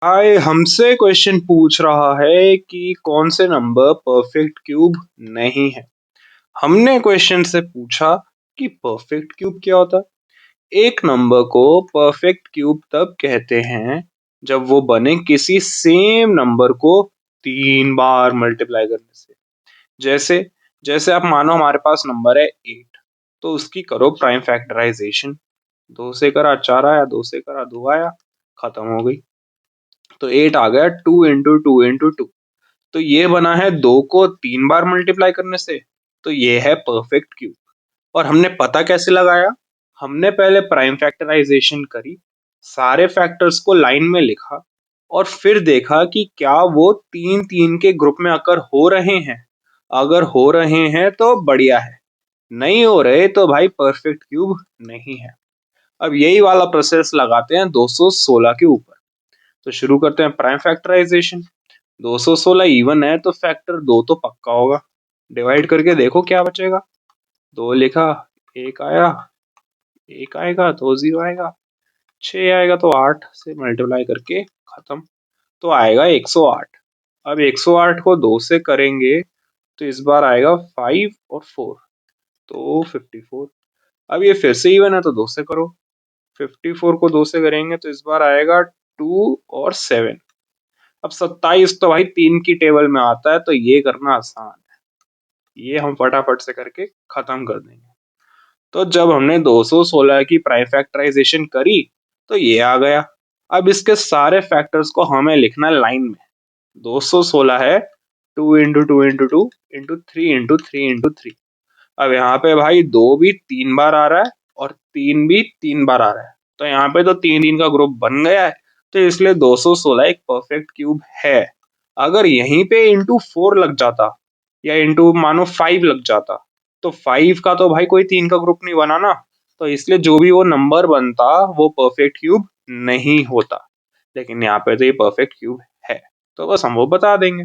हाय, हमसे क्वेश्चन पूछ रहा है कि कौन से नंबर परफेक्ट क्यूब नहीं है। हमने क्वेश्चन से पूछा कि परफेक्ट क्यूब क्या होता है। एक नंबर को परफेक्ट क्यूब तब कहते हैं जब वो बने किसी सेम नंबर को 3 बार मल्टीप्लाई करने से। जैसे जैसे आप मानो हमारे पास नंबर है 8, तो उसकी करो प्राइम फैक्टराइजेशन। 2 से करा 4 आया, 2 से करा 2 आया, खत्म हो गई। तो 8 आ गया 2 × 2 × 2। तो ये बना है 2 को 3 बार मल्टीप्लाई करने से। तो ये है परफेक्ट क्यूब। और हमने पता कैसे लगाया? हमने पहले प्राइम फैक्टराइजेशन करी, सारे फैक्टर्स को लाइन में लिखा और फिर देखा कि क्या वो 3 3 के ग्रुप में अगर हो रहे हैं। अगर हो रहे हैं तो बढ़िया है, नहीं हो रहे तो भाई परफेक्ट क्यूब नहीं है। अब यही वाला प्रोसेस लगाते हैं 216 के ऊपर। तो शुरू करते हैं प्राइम फैक्टराइजेशन। 216 इवन है तो फैक्टर 2 तो पक्का होगा। डिवाइड करके देखो क्या बचेगा। 2 लिखा, 1 आया, 1 आएगा तो 0 आएगा, 6 आएगा तो 8 से मल्टीप्लाई करके खत्म। तो आएगा 108। अब 108 को 2 से करेंगे तो इस बार आएगा 5 और 4, तो 54। अब ये फिर से इवन है तो 2 से करो। 54 को 2 से करेंगे तो इस बार आएगा 2 और 7। अब 27 तो भाई 3 की टेबल में आता है, तो ये करना आसान है। ये हम फटाफट से करके खत्म कर देंगे। तो जब हमने 216 की प्राइम फैक्टराइजेशन करी तो ये आ गया। अब इसके सारे फैक्टर्स को हमें लिखना लाइन में। 216 है 2 × 2 × 2 × 3 × 3 × 3। अब यहाँ पे भाई 2 भी 3 बार आ रहा है और 3 भी 3 बार आ रहा है, तो यहाँ पे तो 3 3 का ग्रुप बन गया है। तो इसलिए 216 एक परफेक्ट क्यूब है। अगर यहीं पे इंटू 4 लग जाता या इंटू मानो 5 लग जाता, तो 5 का तो भाई कोई 3 का ग्रुप नहीं बना ना। तो इसलिए जो भी वो नंबर बनता वो परफेक्ट क्यूब नहीं होता। लेकिन यहाँ पे तो ये परफेक्ट क्यूब है, तो बस हम वो बता देंगे।